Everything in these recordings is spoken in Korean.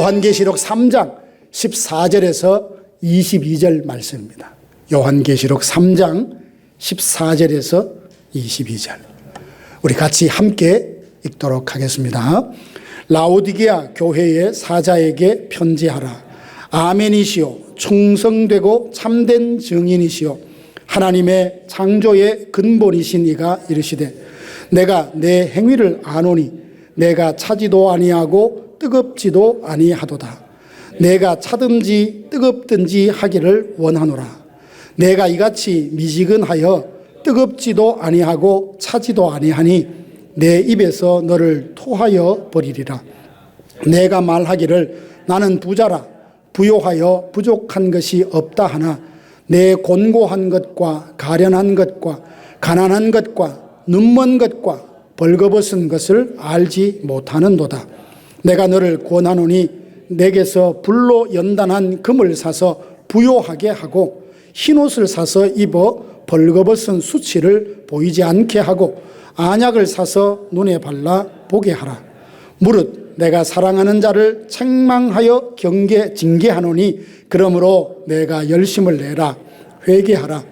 요한계시록 3장 14절에서 22절 말씀입니다. 요한계시록 3장 14절에서 22절. 우리 같이 함께 읽도록 하겠습니다. 라오디게아 교회의 사자에게 편지하라. 아멘이시오. 충성되고 참된 증인이시오. 하나님의 창조의 근본이신 이가 이르시되 내가 내 행위를 아노니 내가 차지도 아니하고 뜨겁지도 아니하도다. 내가 차든지 뜨겁든지 하기를 원하노라. 내가 이같이 미지근하여 뜨겁지도 아니하고 차지도 아니하니 내 입에서 너를 토하여 버리리라. 내가 말하기를 나는 부자라 부요하여 부족한 것이 없다 하나 내 곤고한 것과 가련한 것과 가난한 것과 눈먼 것과 벌거벗은 것을 알지 못하는도다. 내가 너를 권하노니 내게서 불로 연단한 금을 사서 부요하게 하고 흰옷을 사서 입어 벌거벗은 수치를 보이지 않게 하고 안약을 사서 눈에 발라 보게 하라. 무릇 내가 사랑하는 자를 책망하여 징계하노니 그러므로 내가 열심을 내라. 회개하라.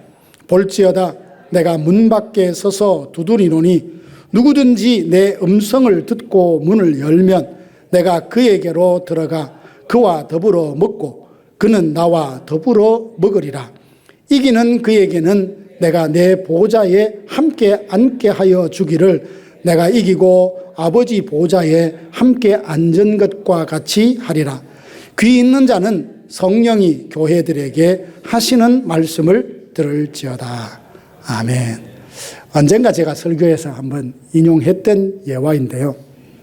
볼지어다 내가 문 밖에 서서 두드리노니 누구든지 내 음성을 듣고 문을 열면 내가 그에게로 들어가 그와 더불어 먹고 그는 나와 더불어 먹으리라. 이기는 그에게는 내가 내 보좌에 함께 앉게 하여 주기를 내가 이기고 아버지 보좌에 함께 앉은 것과 같이 하리라. 귀 있는 자는 성령이 교회들에게 하시는 말씀을 들을지어다. 아멘. 언젠가 제가 설교에서 한번 인용했던 예화인데요.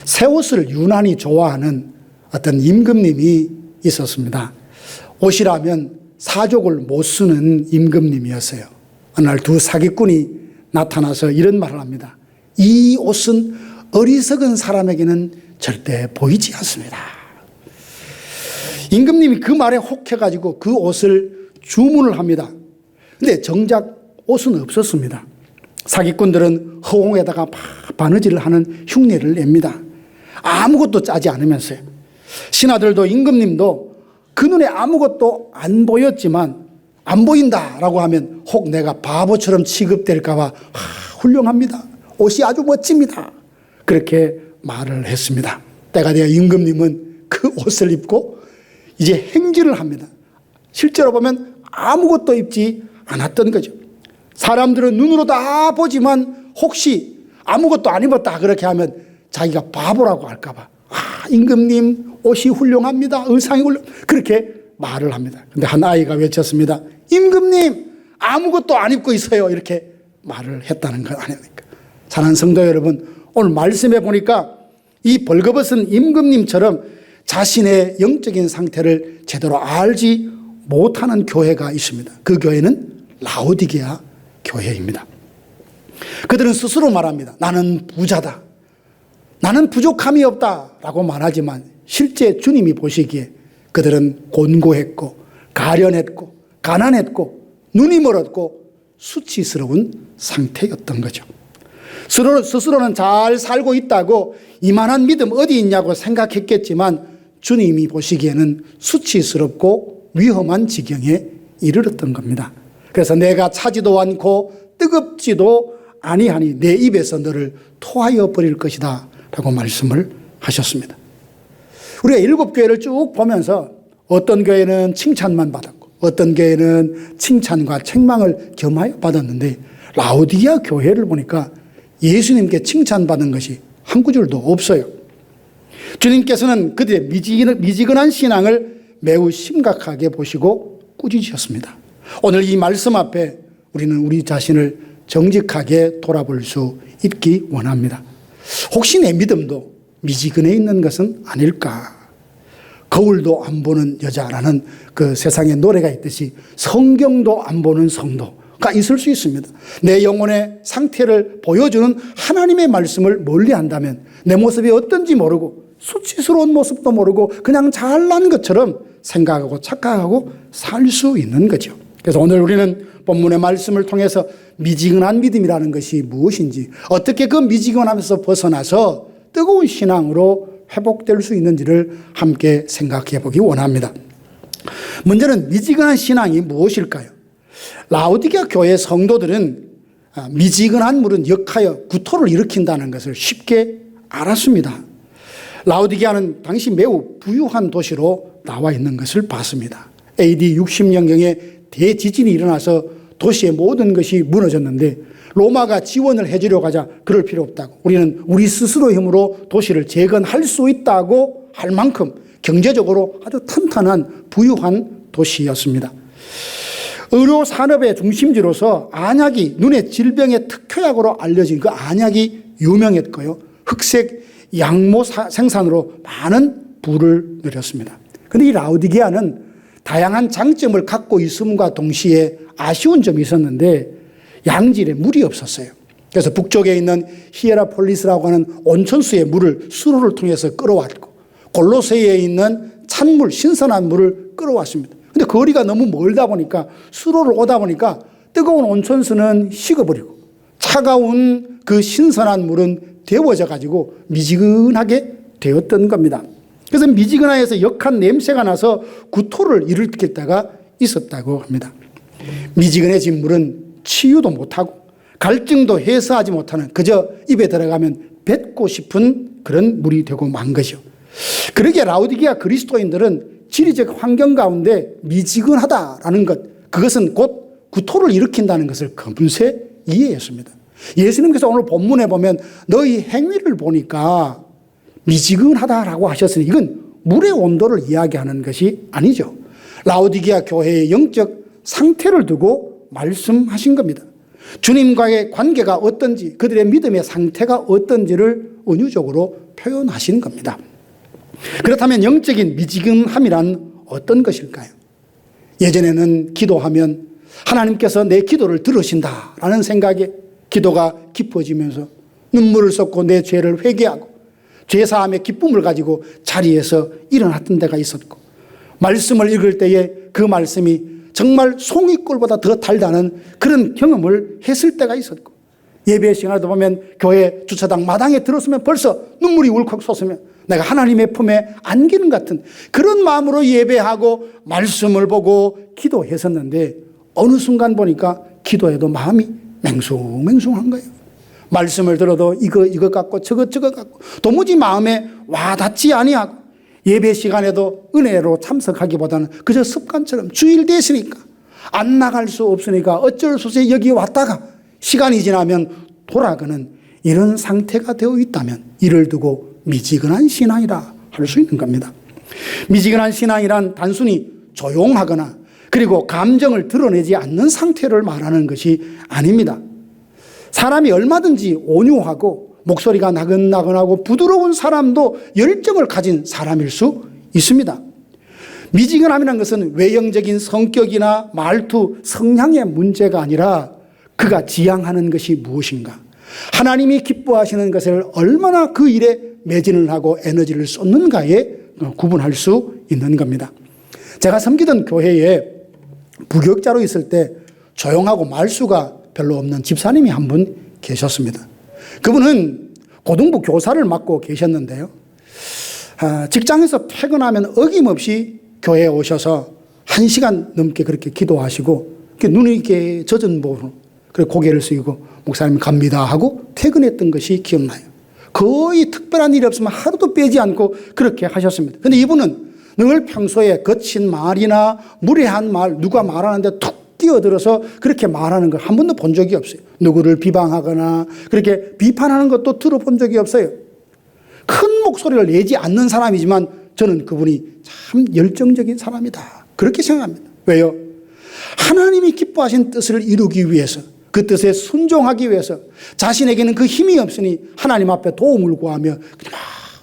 새 옷을 유난히 좋아하는 어떤 임금님이 있었습니다. 옷이라면 사족을 못 쓰는 임금님이었어요. 어느 날 두 사기꾼이 나타나서 이런 말을 합니다. 이 옷은 어리석은 사람에게는 절대 보이지 않습니다. 임금님이 그 말에 혹해가지고 그 옷을 주문을 합니다. 근데 정작 옷은 없었습니다. 사기꾼들은 허공에다가 바느질을 하는 흉내를 냅니다. 아무것도 짜지 않으면서요. 신하들도 임금님도 그 눈에 아무것도 안 보였지만 안 보인다라고 하면 혹 내가 바보처럼 취급될까 봐 훌륭합니다. 옷이 아주 멋집니다. 그렇게 말을 했습니다. 때가 되어 임금님은 그 옷을 입고 이제 행진을 합니다. 실제로 보면 아무것도 입지 않았던 거죠. 사람들은 눈으로 다 보지만 혹시 아무것도 안 입었다 그렇게 하면 자기가 바보라고 할까 봐 임금님 옷이 훌륭합니다. 의상이 그렇게 말을 합니다. 근데 한 아이가 외쳤습니다. 임금님 아무것도 안 입고 있어요. 이렇게 말을 했다는 것 아닙니까? 사랑하는 성도 여러분, 오늘 말씀해 보니까 이 벌거벗은 임금님처럼 자신의 영적인 상태를 제대로 알지 못하는 교회가 있습니다. 그 교회는 라오디게아 교회입니다. 그들은 스스로 말합니다. 나는 부자다. 나는 부족함이 없다라고 말하지만 실제 주님이 보시기에 그들은 곤고했고 가련했고 가난했고 눈이 멀었고 수치스러운 상태였던 거죠. 스스로는 잘 살고 있다고 이만한 믿음 어디 있냐고 생각했겠지만 주님이 보시기에는 수치스럽고 위험한 지경에 이르렀던 겁니다. 그래서 내가 차지도 않고 뜨겁지도 아니하니 내 입에서 너를 토하여 버릴 것이다 라고 말씀을 하셨습니다. 우리가 7교회를 쭉 보면서 어떤 교회는 칭찬만 받았고 어떤 교회는 칭찬과 책망을 겸하여 받았는데 라오디게아 교회를 보니까 예수님께 칭찬받은 것이 한 구절도 없어요. 주님께서는 그들의 미지근한 신앙을 매우 심각하게 보시고 꾸짖으셨습니다. 오늘 이 말씀 앞에 우리는 우리 자신을 정직하게 돌아볼 수 있기 원합니다. 혹시 내 믿음도 미지근해 있는 것은 아닐까? 거울도 안 보는 여자라는 그 세상에 노래가 있듯이 성경도 안 보는 성도가 있을 수 있습니다. 내 영혼의 상태를 보여주는 하나님의 말씀을 멀리한다면 내 모습이 어떤지 모르고 수치스러운 모습도 모르고 그냥 잘난 것처럼 생각하고 착각하고 살 수 있는 거죠. 그래서 오늘 우리는 본문의 말씀을 통해서 미지근한 믿음이라는 것이 무엇인지, 어떻게 그 미지근함에서 벗어나서 뜨거운 신앙으로 회복될 수 있는지를 함께 생각해 보기 원합니다. 먼저는 미지근한 신앙이 무엇일까요? 라오디게아 교회 성도들은 미지근한 물은 역하여 구토를 일으킨다는 것을 쉽게 알았습니다. 라오디게아는 당시 매우 부유한 도시로 나와 있는 것을 봤습니다. AD 60년경에 대지진이 일어나서 도시의 모든 것이 무너졌는데 로마가 지원을 해주려고 하자 그럴 필요 없다고, 우리는 우리 스스로의 힘으로 도시를 재건할 수 있다고 할 만큼 경제적으로 아주 탄탄한 부유한 도시였습니다. 의료 산업의 중심지로서 안약이 눈의 질병의 특효약으로 알려진 그 안약이 유명했고요. 흑색 양모 생산으로 많은 부를 누렸습니다. 그런데 이 라오디게아는 다양한 장점을 갖고 있음과 동시에 아쉬운 점이 있었는데 양질에 물이 없었어요. 그래서 북쪽에 있는 히에라폴리스라고 하는 온천수의 물을 수로를 통해서 끌어왔고, 골로새에 있는 찬물, 신선한 물을 끌어왔습니다. 근데 거리가 너무 멀다 보니까, 수로를 오다 보니까 뜨거운 온천수는 식어버리고 차가운 그 신선한 물은 데워져 가지고 미지근하게 되었던 겁니다. 그래서 미지근하여서 역한 냄새가 나서 구토를 일으킬 때가 있었다고 합니다. 미지근해진 물은 치유도 못하고 갈증도 해소하지 못하는, 그저 입에 들어가면 뱉고 싶은 그런 물이 되고 만 것이요. 그러기에 라오디게아 그리스도인들은 지리적 환경 가운데 미지근하다라는 것, 그것은 곧 구토를 일으킨다는 것을 금세 이해했습니다. 예수님께서 오늘 본문에 보면 너희 행위를 보니까 미지근하다라고 하셨으니 이건 물의 온도를 이야기하는 것이 아니죠. 라오디게아 교회의 영적 상태를 두고 말씀하신 겁니다. 주님과의 관계가 어떤지, 그들의 믿음의 상태가 어떤지를 은유적으로 표현하신 겁니다. 그렇다면 영적인 미지근함이란 어떤 것일까요? 예전에는 기도하면 하나님께서 내 기도를 들으신다라는 생각에 기도가 깊어지면서 눈물을 쏟고 내 죄를 회개하고 죄사함의 기쁨을 가지고 자리에서 일어났던 때가 있었고, 말씀을 읽을 때에 그 말씀이 정말 송이꿀보다 더 달다는 그런 경험을 했을 때가 있었고, 예배 시간에도 보면 교회 주차장 마당에 들었으면 벌써 눈물이 울컥 솟으면 내가 하나님의 품에 안기는 같은 그런 마음으로 예배하고 말씀을 보고 기도했었는데, 어느 순간 보니까 기도해도 마음이 맹숭맹숭한 거예요. 말씀을 들어도 이거 갖고 저것 갖고 도무지 마음에 와닿지 아니하고, 예배 시간에도 은혜로 참석하기보다는 그저 습관처럼 주일 됐으니까 안 나갈 수 없으니까 어쩔 수 없이 여기 왔다가 시간이 지나면 돌아가는 이런 상태가 되어 있다면 이를 두고 미지근한 신앙이라 할 수 있는 겁니다. 미지근한 신앙이란 단순히 조용하거나 그리고 감정을 드러내지 않는 상태를 말하는 것이 아닙니다. 사람이 얼마든지 온유하고 목소리가 나긋나긋하고 부드러운 사람도 열정을 가진 사람일 수 있습니다. 미지근함이라는 것은 외형적인 성격이나 말투, 성향의 문제가 아니라 그가 지향하는 것이 무엇인가, 하나님이 기뻐하시는 것을 얼마나 그 일에 매진을 하고 에너지를 쏟는가에 구분할 수 있는 겁니다. 제가 섬기던 교회에 부교육자로 있을 때 조용하고 말수가 별로 없는 집사님이 한 분 계셨습니다. 그분은 고등부 교사를 맡고 계셨는데요. 직장에서 퇴근하면 어김없이 교회에 오셔서 1시간 넘게 그렇게 기도하시고 눈이 이렇게 젖은 몸으로 고개를 숙이고 목사님 갑니다 하고 퇴근했던 것이 기억나요. 거의 특별한 일이 없으면 하루도 빼지 않고 그렇게 하셨습니다. 그런데 이분은 늘 평소에 거친 말이나 무례한 말, 누가 말하는데 툭 끼어들어서 그렇게 말하는 걸 한 번도 본 적이 없어요. 누구를 비방하거나 그렇게 비판하는 것도 들어본 적이 없어요. 큰 목소리를 내지 않는 사람이지만 저는 그분이 참 열정적인 사람이다, 그렇게 생각합니다. 왜요? 하나님이 기뻐하신 뜻을 이루기 위해서, 그 뜻에 순종하기 위해서 자신에게는 그 힘이 없으니 하나님 앞에 도움을 구하며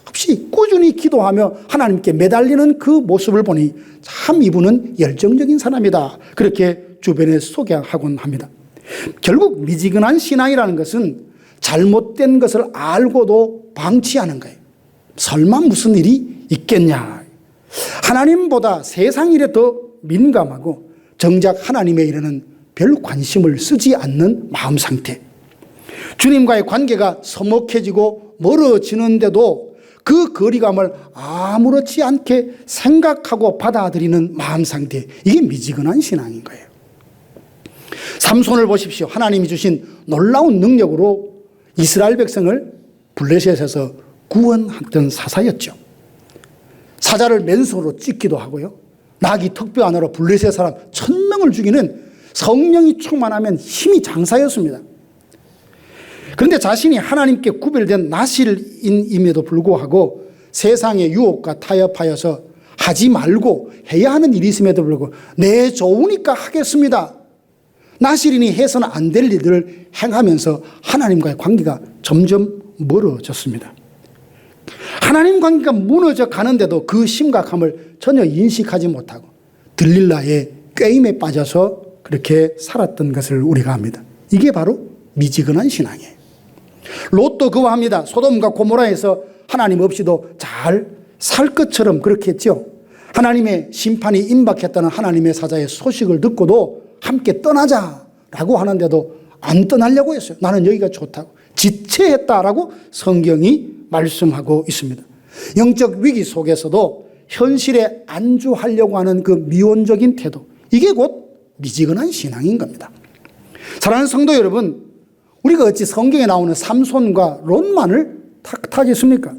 없이 꾸준히 기도하며 하나님께 매달리는 그 모습을 보니 참 이분은 열정적인 사람이다, 그렇게 주변에 소개하곤 합니다. 결국 미지근한 신앙이라는 것은 잘못된 것을 알고도 방치하는 거예요. 설마 무슨 일이 있겠냐. 하나님보다 세상 일에 더 민감하고 정작 하나님의 일에는 별 관심을 쓰지 않는 마음 상태. 주님과의 관계가 서먹해지고 멀어지는데도 그 거리감을 아무렇지 않게 생각하고 받아들이는 마음 상태, 이게 미지근한 신앙인 거예요. 삼손을 보십시오. 하나님이 주신 놀라운 능력으로 이스라엘 백성을 블레셋에서 구원했던 사사였죠. 사자를 맨손으로 찢기도 하고요, 나귀 턱뼈 하나로 블레셋 사람 1000명을 죽이는 성령이 충만하면 힘이 장사였습니다. 그런데 자신이 하나님께 구별된 나실인임에도 불구하고 세상의 유혹과 타협하여서 하지 말고 해야 하는 일이 있음에도 불구하고 내 좋으니까 하겠습니다, 나실인이 해서는 안 될 일들을 행하면서 하나님과의 관계가 점점 멀어졌습니다. 하나님 관계가 무너져 가는데도 그 심각함을 전혀 인식하지 못하고 들릴라의 꾀임에 빠져서 그렇게 살았던 것을 우리가 압니다. 이게 바로 미지근한 신앙이에요. 롯도 그거합니다. 소돔과 고모라에서 하나님 없이도 잘 살 것처럼 그렇게 했죠. 하나님의 심판이 임박했다는 하나님의 사자의 소식을 듣고도 함께 떠나자라고 하는데도 안 떠나려고 했어요. 나는 여기가 좋다고 지체했다라고 성경이 말씀하고 있습니다. 영적 위기 속에서도 현실에 안주하려고 하는 그 미온적인 태도, 이게 곧 미지근한 신앙인 겁니다. 사랑하는 성도 여러분, 우리가 어찌 성경에 나오는 삼손과 롯만을 탓하겠습니까?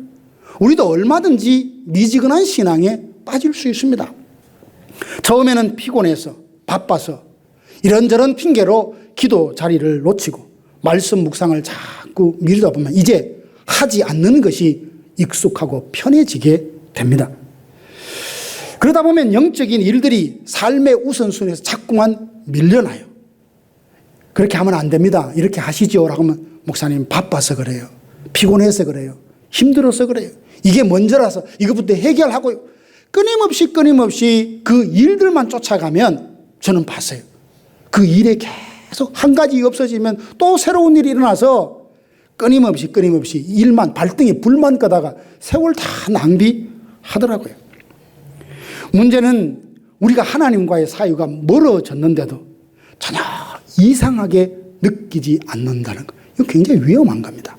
우리도 얼마든지 미지근한 신앙에 빠질 수 있습니다. 처음에는 피곤해서 바빠서 이런저런 핑계로 기도 자리를 놓치고 말씀 묵상을 자꾸 미루다 보면 이제 하지 않는 것이 익숙하고 편해지게 됩니다. 그러다 보면 영적인 일들이 삶의 우선순위에서 자꾸만 밀려나요. 그렇게 하면 안 됩니다, 이렇게 하시죠 라고 하면 목사님 바빠서 그래요, 피곤해서 그래요, 힘들어서 그래요, 이게 먼저라서 이것부터 해결하고, 끊임없이 그 일들만 쫓아가면 저는 봤어요. 그 일에 계속 한 가지 없어지면 또 새로운 일이 일어나서 끊임없이 일만, 발등에 불만 끄다가 세월 다 낭비하더라고요. 문제는 우리가 하나님과의 사이가 멀어졌는데도 전혀 이상하게 느끼지 않는다는 것, 이거 굉장히 위험한 겁니다.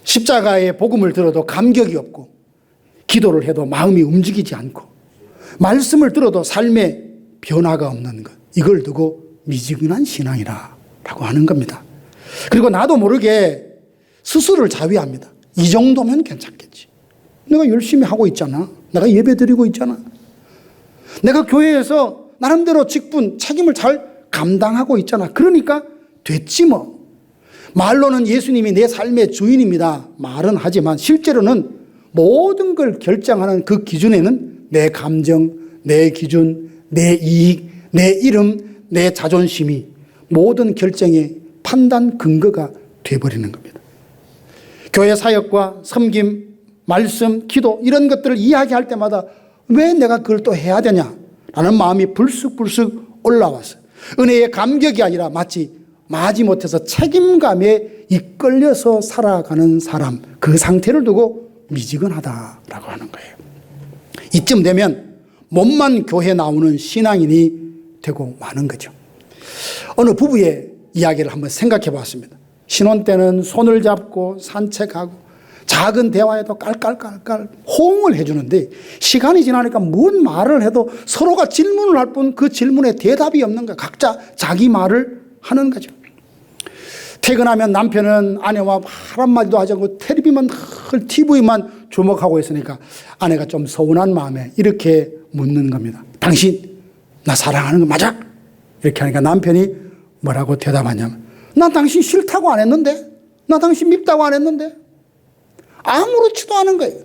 십자가의 복음을 들어도 감격이 없고, 기도를 해도 마음이 움직이지 않고, 말씀을 들어도 삶에 변화가 없는 것, 이걸 두고 미지근한 신앙이라고 하는 겁니다. 그리고 나도 모르게 스스로를 자위합니다. 이 정도면 괜찮겠지, 내가 열심히 하고 있잖아, 내가 예배 드리고 있잖아, 내가 교회에서 나름대로 직분, 책임을 잘 감당하고 있잖아, 그러니까 됐지 뭐. 말로는 예수님이 내 삶의 주인입니다, 말은 하지만 실제로는 모든 걸 결정하는 그 기준에는 내 감정, 내 기준, 내 이익, 내 이름, 내 자존심이 모든 결정의 판단 근거가 되어버리는 겁니다. 교회 사역과 섬김, 말씀, 기도 이런 것들을 이야기할 때마다 왜 내가 그걸 또 해야 되냐라는 마음이 불쑥불쑥 올라왔어요. 은혜의 감격이 아니라 마치 마지못해서 책임감에 이끌려서 살아가는 사람, 그 상태를 두고 미지근하다라고 하는 거예요. 이쯤 되면 몸만 교회 나오는 신앙인이 되고 마는 거죠. 어느 부부의 이야기를 한번 생각해 봤습니다. 신혼 때는 손을 잡고 산책하고 작은 대화에도 깔깔깔깔 호응을 해주는데 시간이 지나니까 뭔 말을 해도 서로가 질문을 할 뿐 그 질문에 대답이 없는 거예요. 각자 자기 말을 하는 거죠. 퇴근하면 남편은 아내와 말 한마디도 하지 않고 TV만 주목하고 있으니까 아내가 좀 서운한 마음에 이렇게 묻는 겁니다. 당신 나 사랑하는 거 맞아? 이렇게 하니까 남편이 뭐라고 대답하냐면, 난 당신 싫다고 안 했는데, 나 당신 밉다고 안 했는데, 아무렇지도 않은 거예요.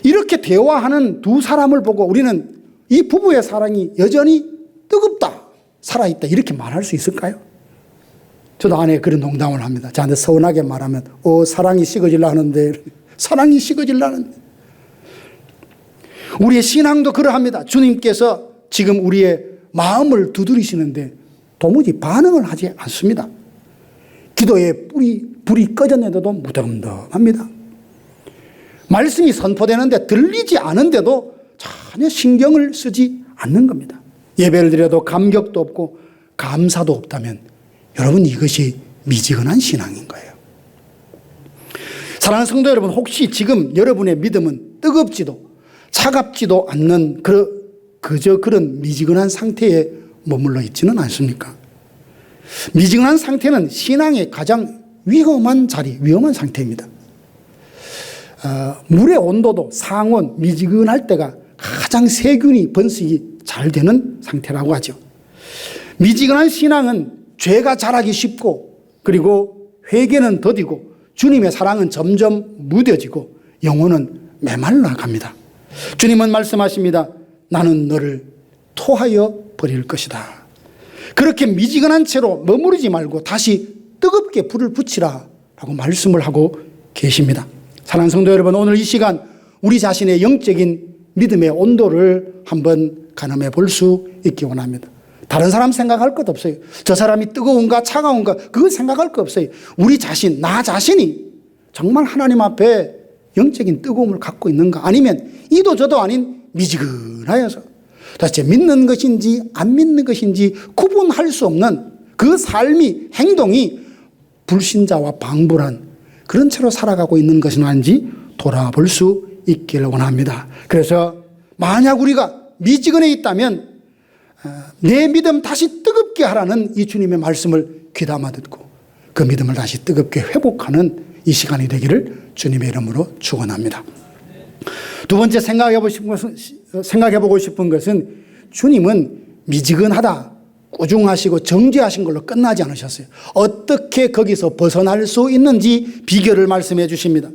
이렇게 대화하는 두 사람을 보고 우리는 이 부부의 사랑이 여전히 뜨겁다, 살아있다, 이렇게 말할 수 있을까요? 저도 아내가 그런 농담을 합니다. 저한테 서운하게 말하면 사랑이 식어질라 하는데, 사랑이 식어질라 하는데. 우리의 신앙도 그러합니다. 주님께서 지금 우리의 마음을 두드리시는데 도무지 반응을 하지 않습니다. 기도에 불이 꺼졌는데도 무덤덤합니다. 말씀이 선포되는데 들리지 않은데도 전혀 신경을 쓰지 않는 겁니다. 예배를 드려도 감격도 없고 감사도 없다면 여러분, 이것이 미지근한 신앙인 거예요. 사랑하는 성도 여러분, 혹시 지금 여러분의 믿음은 뜨겁지도 차갑지도 않는 그저 그런 미지근한 상태에 머물러 있지는 않습니까? 미지근한 상태는 신앙의 가장 위험한 상태입니다. 물의 온도도 상온, 미지근할 때가 가장 세균이 번식이 잘 되는 상태라고 하죠. 미지근한 신앙은 죄가 자라기 쉽고, 그리고 회개는 더디고, 주님의 사랑은 점점 무뎌지고, 영혼은 메말라 갑니다. 주님은 말씀하십니다. 나는 너를 토하여 버릴 것이다. 그렇게 미지근한 채로 머무르지 말고 다시 뜨겁게 불을 붙이라 라고 말씀을 하고 계십니다. 사랑하는 성도 여러분, 오늘 이 시간 우리 자신의 영적인 믿음의 온도를 한번 가늠해 볼 수 있기 원합니다. 다른 사람 생각할 것 없어요. 저 사람이 뜨거운가 차가운가 그거 생각할 것 없어요. 우리 자신, 나 자신이 정말 하나님 앞에 영적인 뜨거움을 갖고 있는가, 아니면 이도 저도 아닌 미지근하여서 도대체 믿는 것인지 안 믿는 것인지 구분할 수 없는 그 삶이, 행동이 불신자와 방불한 그런 채로 살아가고 있는 것은 아닌지 돌아볼 수 있기를 원합니다. 그래서 만약 우리가 미지근해 있다면 내 믿음 다시 뜨겁게 하라는 이 주님의 말씀을 귀담아 듣고 그 믿음을 다시 뜨겁게 회복하는 이 시간이 되기를 주님의 이름으로 축원합니다. 두 번째 생각해보고 싶은 것은 주님은 미지근하다, 꾸중하시고 정죄하신 걸로 끝나지 않으셨어요. 어떻게 거기서 벗어날 수 있는지 비결을 말씀해 주십니다.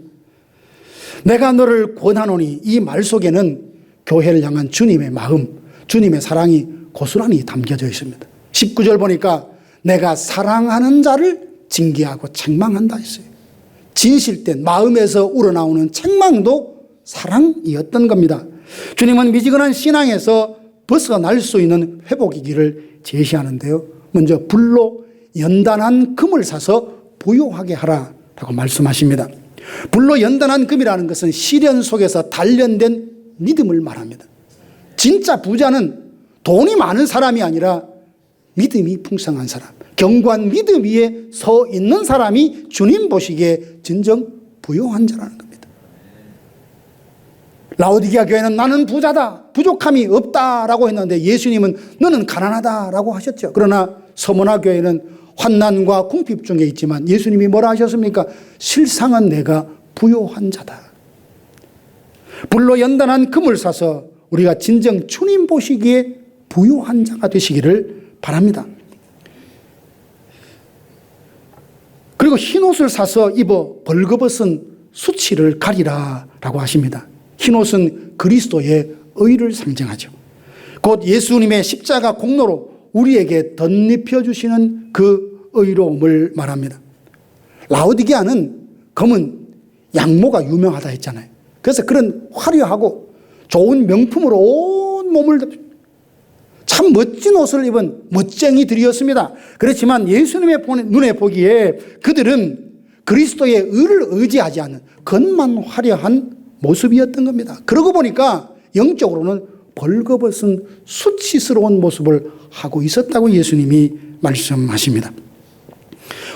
내가 너를 권하노니, 이 말 속에는 교회를 향한 주님의 마음, 주님의 사랑이 고스란히 담겨져 있습니다. 19절 보니까 내가 사랑하는 자를 징계하고 책망한다 했어요. 진실된 마음에서 우러나오는 책망도 사랑이었던 겁니다. 주님은 미지근한 신앙에서 벗어날 수 있는 회복이기를 제시하는데요. 먼저 불로 연단한 금을 사서 부요하게 하라라고 말씀하십니다. 불로 연단한 금이라는 것은 시련 속에서 단련된 믿음을 말합니다. 진짜 부자는 돈이 많은 사람이 아니라 믿음이 풍성한 사람, 견고한 믿음 위에 서 있는 사람이 주님 보시기에 진정 부요한 자라는 겁니다. 라오디게아 교회는 나는 부자다, 부족함이 없다라고 했는데 예수님은 너는 가난하다라고 하셨죠. 그러나 서머나 교회는 환난과 궁핍 중에 있지만 예수님이 뭐라 하셨습니까? 실상은 내가 부요한 자다. 불로 연단한 금을 사서 우리가 진정 주님 보시기에 부요한 자가 되시기를 바랍니다. 그리고 흰옷을 사서 입어 벌거벗은 수치를 가리라 라고 하십니다. 흰옷은 그리스도의 의를 상징하죠. 곧 예수님의 십자가 공로로 우리에게 덧입혀 주시는 그 의로움을 말합니다. 라오디게아는 금은 양모가 유명하다 했잖아요. 그래서 그런 화려하고 좋은 명품으로 온 몸을 참 멋진 옷을 입은 멋쟁이들이었습니다. 그렇지만 예수님의 눈에 보기에 그들은 그리스도의 의를 의지하지 않는 겉만 화려한 모습이었던 겁니다. 그러고 보니까 영적으로는 벌거벗은 수치스러운 모습을 하고 있었다고 예수님이 말씀하십니다.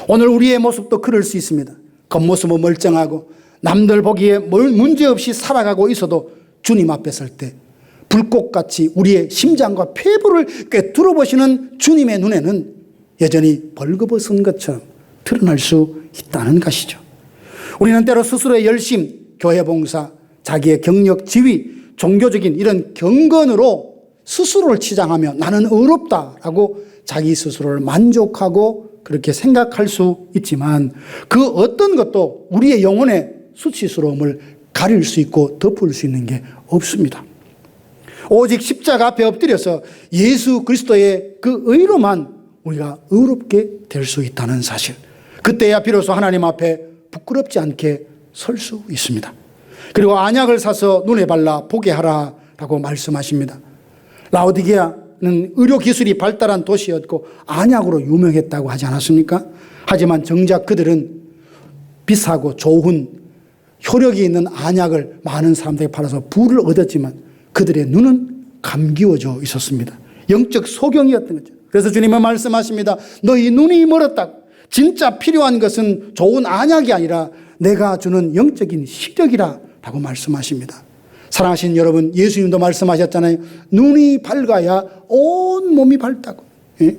오늘 우리의 모습도 그럴 수 있습니다. 겉모습은 멀쩡하고 남들 보기에 문제없이 살아가고 있어도 주님 앞에 설 때 불꽃같이 우리의 심장과 폐부를 꿰뚫어 보시는 주님의 눈에는 여전히 벌거벗은 것처럼 드러날 수 있다는 것이죠. 우리는 때로 스스로의 열심, 교회 봉사, 자기의 경력, 지위, 종교적인 이런 경건으로 스스로를 치장하며 나는 의롭다라고 자기 스스로를 만족하고 그렇게 생각할 수 있지만 그 어떤 것도 우리의 영혼의 수치스러움을 가릴 수 있고 덮을 수 있는 게 없습니다. 오직 십자가 앞에 엎드려서 예수 그리스도의 그 의로만 우리가 의롭게 될 수 있다는 사실, 그때야 비로소 하나님 앞에 부끄럽지 않게 설 수 있습니다. 그리고 안약을 사서 눈에 발라 보게 하라라고 말씀하십니다. 라오디게아는 의료기술이 발달한 도시였고 안약으로 유명했다고 하지 않았습니까? 하지만 정작 그들은 비싸고 좋은 효력이 있는 안약을 많은 사람들에게 팔아서 부를 얻었지만 그들의 눈은 감기워져 있었습니다. 영적 소경이었던 거죠. 그래서 주님은 말씀하십니다. 너희 눈이 멀었다. 진짜 필요한 것은 좋은 안약이 아니라 내가 주는 영적인 시력이라고 말씀하십니다. 사랑하신 여러분, 예수님도 말씀하셨잖아요. 눈이 밝아야 온 몸이 밝다고. 예?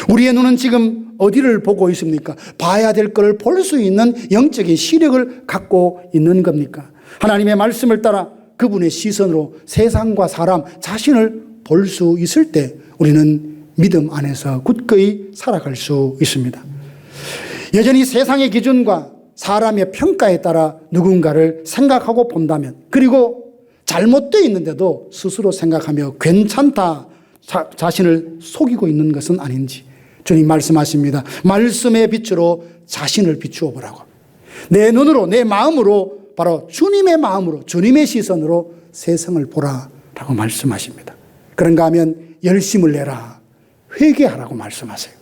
우리의 눈은 지금 어디를 보고 있습니까? 봐야 될 것을 볼 수 있는 영적인 시력을 갖고 있는 겁니까? 하나님의 말씀을 따라 그분의 시선으로 세상과 사람 자신을 볼 수 있을 때 우리는 믿음 안에서 굳건히 살아갈 수 있습니다. 여전히 세상의 기준과 사람의 평가에 따라 누군가를 생각하고 본다면, 그리고 잘못되어 있는데도 스스로 생각하며 괜찮다 자신을 속이고 있는 것은 아닌지 주님 말씀하십니다. 말씀의 빛으로 자신을 비추어 보라고. 내 눈으로, 내 마음으로, 바로 주님의 마음으로, 주님의 시선으로 세상을 보라라고 말씀하십니다. 그런가 하면 열심을 내라, 회개하라고 말씀하세요.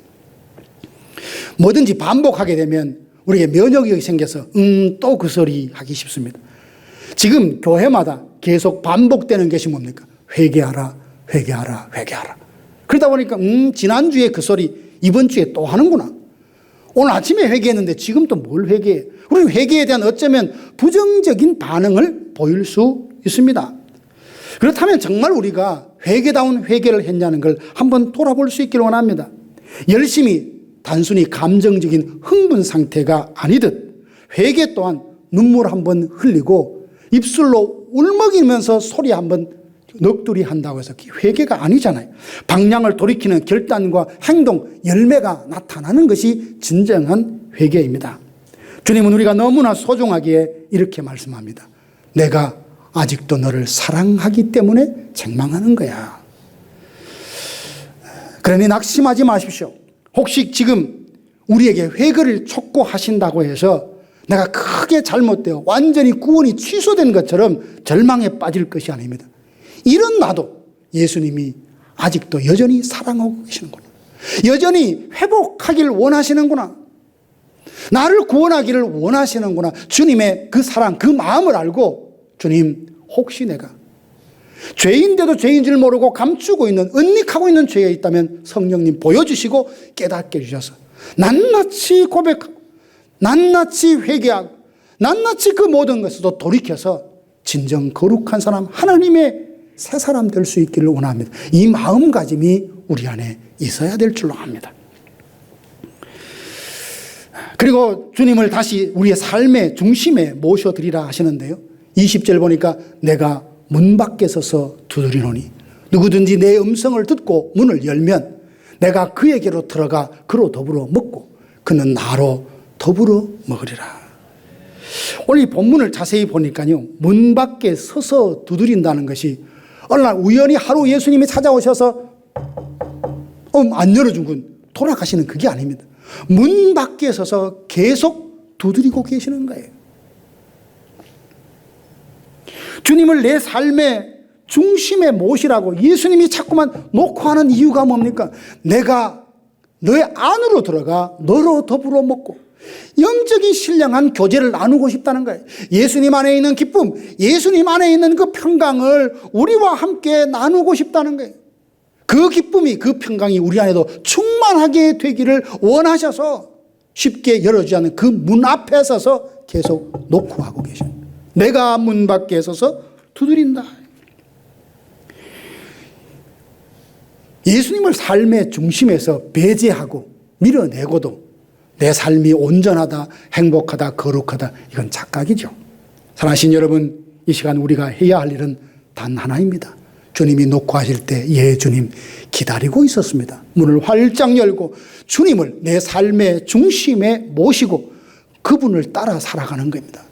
뭐든지 반복하게 되면 우리에게 면역력이 생겨서 또 그 소리 하기 쉽습니다. 지금 교회마다 계속 반복되는 것이 뭡니까? 회개하라, 회개하라, 회개하라. 그러다 보니까 지난주에 그 소리 이번 주에 또 하는구나. 오늘 아침에 회개했는데 지금 또 뭘 회개해? 우리는 회개에 대한 어쩌면 부정적인 반응을 보일 수 있습니다. 그렇다면 정말 우리가 회개다운 회개를 했냐는 걸 한번 돌아볼 수 있기를 원합니다. 열심히 단순히 감정적인 흥분 상태가 아니듯 회개 또한 눈물 한번 흘리고 입술로 울먹이면서 소리 한번 넋두리 한다고 해서 회개가 아니잖아요. 방향을 돌이키는 결단과 행동, 열매가 나타나는 것이 진정한 회개입니다. 주님은 우리가 너무나 소중하기에 이렇게 말씀합니다. 내가 아직도 너를 사랑하기 때문에 책망하는 거야. 그러니 낙심하지 마십시오. 혹시 지금 우리에게 회개를 촉구하신다고 해서 내가 크게 잘못되어 완전히 구원이 취소된 것처럼 절망에 빠질 것이 아닙니다. 이런 나도 예수님이 아직도 여전히 사랑하고 계시는구나. 여전히 회복하길 원하시는구나. 나를 구원하기를 원하시는구나. 주님의 그 사랑, 그 마음을 알고 주님, 혹시 내가 죄인데도 죄인 줄 모르고 감추고 있는, 은닉하고 있는 죄가 있다면 성령님 보여주시고 깨닫게 해주셔서 낱낱이 고백하고 낱낱이 회개하고 낱낱이 그 모든 것에도 돌이켜서 진정 거룩한 사람, 하나님의 새 사람 될 수 있기를 원합니다. 이 마음가짐이 우리 안에 있어야 될 줄로 압니다. 그리고 주님을 다시 우리의 삶의 중심에 모셔드리라 하시는데요. 20절 보니까 내가 문 밖에 서서 두드리노니 누구든지 내 음성을 듣고 문을 열면 내가 그에게로 들어가 그로 더불어 먹고 그는 나로 더불어 먹으리라. 오늘 이 본문을 자세히 보니까요, 문 밖에 서서 두드린다는 것이 어느 날 우연히 하루 예수님이 찾아오셔서 안 열어주군 돌아가시는 그게 아닙니다. 문 밖에 서서 계속 두드리고 계시는 거예요. 주님을 내 삶의 중심에 모시라고 예수님이 자꾸만 놓고 하는 이유가 뭡니까? 내가 너의 안으로 들어가 너로 더불어 먹고 영적인 신령한 교제를 나누고 싶다는 거예요. 예수님 안에 있는 기쁨, 예수님 안에 있는 그 평강을 우리와 함께 나누고 싶다는 거예요. 그 기쁨이, 그 평강이 우리 안에도 충만하게 되기를 원하셔서 쉽게 열어주지 않는 그 문 앞에 서서 계속 놓고 하고 계십니다. 내가 문 밖에 서서 두드린다. 예수님을 삶의 중심에서 배제하고 밀어내고도 내 삶이 온전하다, 행복하다, 거룩하다, 이건 착각이죠. 사랑하신 여러분, 이 시간 우리가 해야 할 일은 단 하나입니다. 주님이 놓고 하실 때, 예, 주님 기다리고 있었습니다. 문을 활짝 열고 주님을 내 삶의 중심에 모시고 그분을 따라 살아가는 겁니다.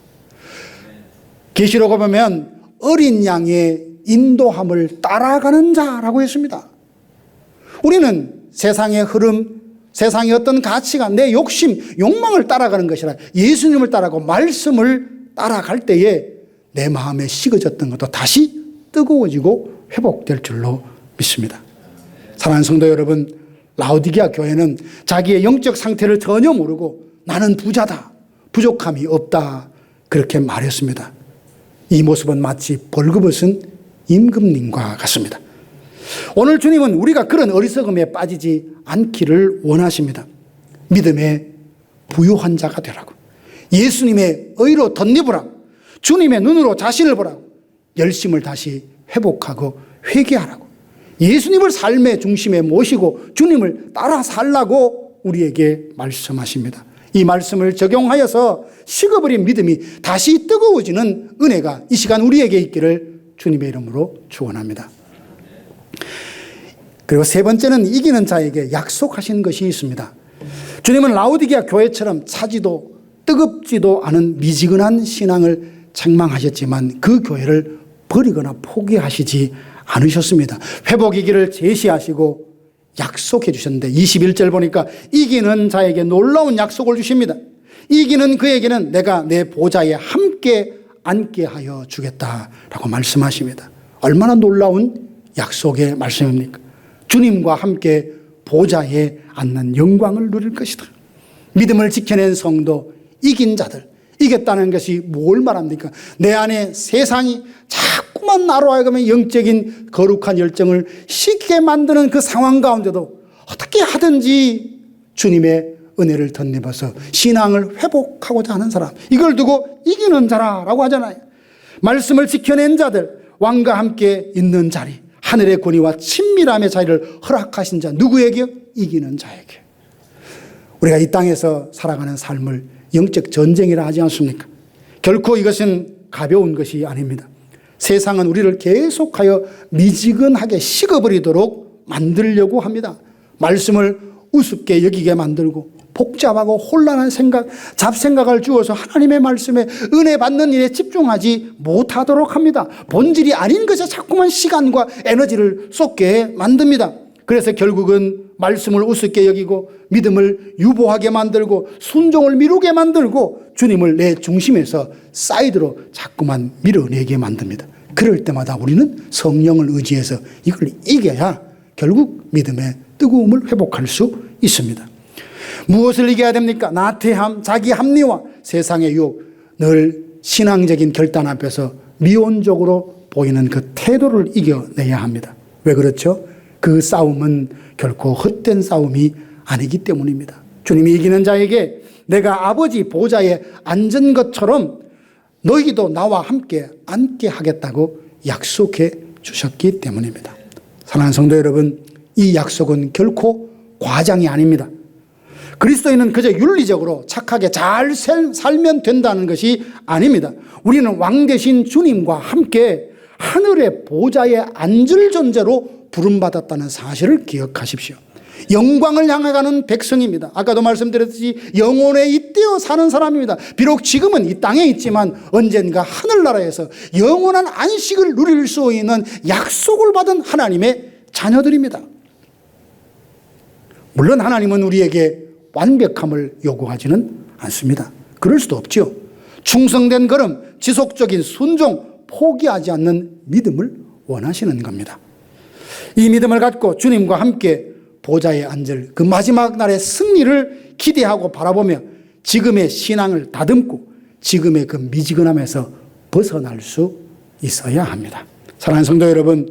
계시록에 보면 어린 양의 인도함을 따라가는 자라고 했습니다. 우리는 세상의 흐름, 세상의 어떤 가치가 내 욕심, 욕망을 따라가는 것이라 예수님을 따라가고 말씀을 따라갈 때에 내 마음에 식어졌던 것도 다시 뜨거워지고 회복될 줄로 믿습니다. 사랑하는 성도 여러분, 라오디게아 교회는 자기의 영적 상태를 전혀 모르고 나는 부자다, 부족함이 없다, 그렇게 말했습니다. 이 모습은 마치 벌거벗은 임금님과 같습니다. 오늘 주님은 우리가 그런 어리석음에 빠지지 않기를 원하십니다. 믿음의 부유한 자가 되라고, 예수님의 의로 덧입으라고, 주님의 눈으로 자신을 보라고, 열심을 다시 회복하고 회개하라고, 예수님을 삶의 중심에 모시고 주님을 따라 살라고 우리에게 말씀하십니다. 이 말씀을 적용하여서 식어버린 믿음이 다시 뜨거워지는 은혜가 이 시간 우리에게 있기를 주님의 이름으로 축원합니다. 그리고 세 번째는 이기는 자에게 약속하신 것이 있습니다. 주님은 라오디게아 교회처럼 차지도 뜨겁지도 않은 미지근한 신앙을 책망하셨지만 그 교회를 버리거나 포기하시지 않으셨습니다. 회복의 길을 제시하시고 약속해 주셨는데 21절 보니까 이기는 자에게 놀라운 약속을 주십니다. 이기는 그에게는 내가 내 보좌에 함께 앉게 하여 주겠다라고 말씀하십니다. 얼마나 놀라운 약속의 말씀입니까? 주님과 함께 보좌에 앉는 영광을 누릴 것이다. 믿음을 지켜낸 성도, 이긴 자들, 이겼다는 것이 뭘 말합니까? 내 안에 세상이 자꾸만 나로 하여금 영적인 거룩한 열정을 식게 만드는 그 상황 가운데도 어떻게 하든지 주님의 은혜를 덧입어서 신앙을 회복하고자 하는 사람, 이걸 두고 이기는 자라고 하잖아요. 말씀을 지켜낸 자들, 왕과 함께 있는 자리, 하늘의 권위와 친밀함의 자리를 허락하신 자, 누구에게? 이기는 자에게. 우리가 이 땅에서 살아가는 삶을 영적 전쟁이라 하지 않습니까? 결코 이것은 가벼운 것이 아닙니다. 세상은 우리를 계속하여 미지근하게 식어버리도록 만들려고 합니다. 말씀을 우습게 여기게 만들고 복잡하고 혼란한 생각, 잡생각을 주어서 하나님의 말씀에 은혜 받는 일에 집중하지 못하도록 합니다. 본질이 아닌 것에 자꾸만 시간과 에너지를 쏟게 만듭니다. 그래서 결국은 말씀을 우습게 여기고 믿음을 유보하게 만들고 순종을 미루게 만들고 주님을 내 중심에서 사이드로 자꾸만 밀어내게 만듭니다. 그럴 때마다 우리는 성령을 의지해서 이걸 이겨야 결국 믿음의 뜨거움을 회복할 수 있습니다. 무엇을 이겨야 됩니까? 나태함, 자기 합리화, 세상의 유혹, 늘 신앙적인 결단 앞에서 미온적으로 보이는 그 태도를 이겨내야 합니다. 왜 그렇죠? 그 싸움은 결코 헛된 싸움이 아니기 때문입니다. 주님이 이기는 자에게 내가 아버지 보좌에 앉은 것처럼 너희도 나와 함께 앉게 하겠다고 약속해 주셨기 때문입니다. 사랑하는 성도 여러분, 이 약속은 결코 과장이 아닙니다. 그리스도인은 그저 윤리적으로 착하게 잘 살면 된다는 것이 아닙니다. 우리는 왕 되신 주님과 함께 하늘의 보좌에 앉을 존재로 부름받았다는 사실을 기억하십시오. 영광을 향해 가는 백성입니다. 아까도 말씀드렸듯이 영혼에 잇대어 사는 사람입니다. 비록 지금은 이 땅에 있지만 언젠가 하늘나라에서 영원한 안식을 누릴 수 있는 약속을 받은 하나님의 자녀들입니다. 물론 하나님은 우리에게 완벽함을 요구하지는 않습니다. 그럴 수도 없죠. 충성된 걸음, 지속적인 순종, 포기하지 않는 믿음을 원하시는 겁니다. 이 믿음을 갖고 주님과 함께 보좌에 앉을 그 마지막 날의 승리를 기대하고 바라보며 지금의 신앙을 다듬고 지금의 그 미지근함에서 벗어날 수 있어야 합니다. 사랑하는 성도 여러분,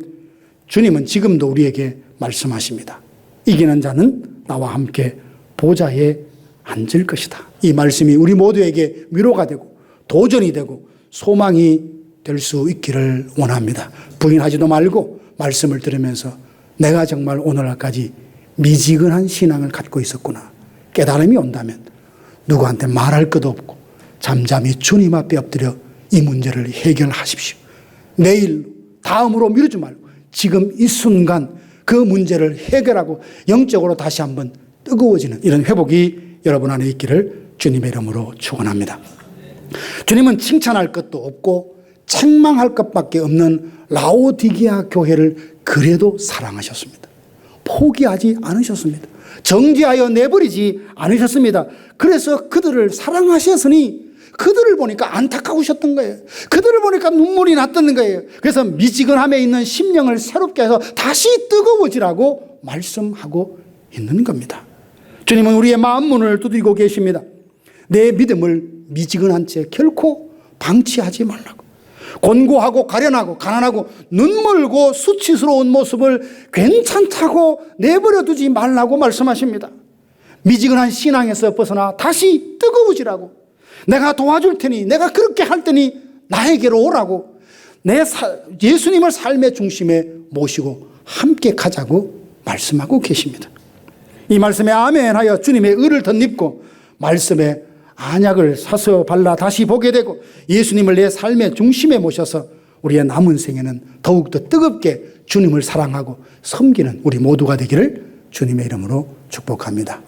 주님은 지금도 우리에게 말씀하십니다. 이기는 자는 나와 함께 보좌에 앉을 것이다. 이 말씀이 우리 모두에게 위로가 되고 도전이 되고 소망이 될 수 있기를 원합니다. 부인하지도 말고 말씀을 들으면서 내가 정말 오늘날까지 미지근한 신앙을 갖고 있었구나. 깨달음이 온다면 누구한테 말할 것도 없고 잠잠히 주님 앞에 엎드려 이 문제를 해결하십시오. 내일, 다음으로 미루지 말고 지금 이 순간 그 문제를 해결하고 영적으로 다시 한번 뜨거워지는 이런 회복이 여러분 안에 있기를 주님의 이름으로 축원합니다. 주님은 칭찬할 것도 없고 책망할 것밖에 없는 라오디게아 교회를 그래도 사랑하셨습니다. 포기하지 않으셨습니다. 정죄하여 내버리지 않으셨습니다. 그래서 그들을 사랑하셨으니 그들을 보니까 안타까우셨던 거예요. 그들을 보니까 눈물이 났던 거예요. 그래서 미지근함에 있는 심령을 새롭게 해서 다시 뜨거워지라고 말씀하고 있는 겁니다. 주님은 우리의 마음 문을 두드리고 계십니다. 내 믿음을 미지근한 채 결코 방치하지 말라고. 곤고하고 가련하고 가난하고 눈멀고 수치스러운 모습을 괜찮다고 내버려 두지 말라고 말씀하십니다. 미지근한 신앙에서 벗어나 다시 뜨거워지라고, 내가 도와줄 테니, 내가 그렇게 할 테니 나에게로 오라고, 예수님을 삶의 중심에 모시고 함께 가자고 말씀하고 계십니다. 이 말씀에 아멘하여 주님의 의를 덧입고 말씀에 안약을 사서 발라 다시 보게 되고 예수님을 내 삶의 중심에 모셔서 우리의 남은 생에는 더욱더 뜨겁게 주님을 사랑하고 섬기는 우리 모두가 되기를 주님의 이름으로 축복합니다.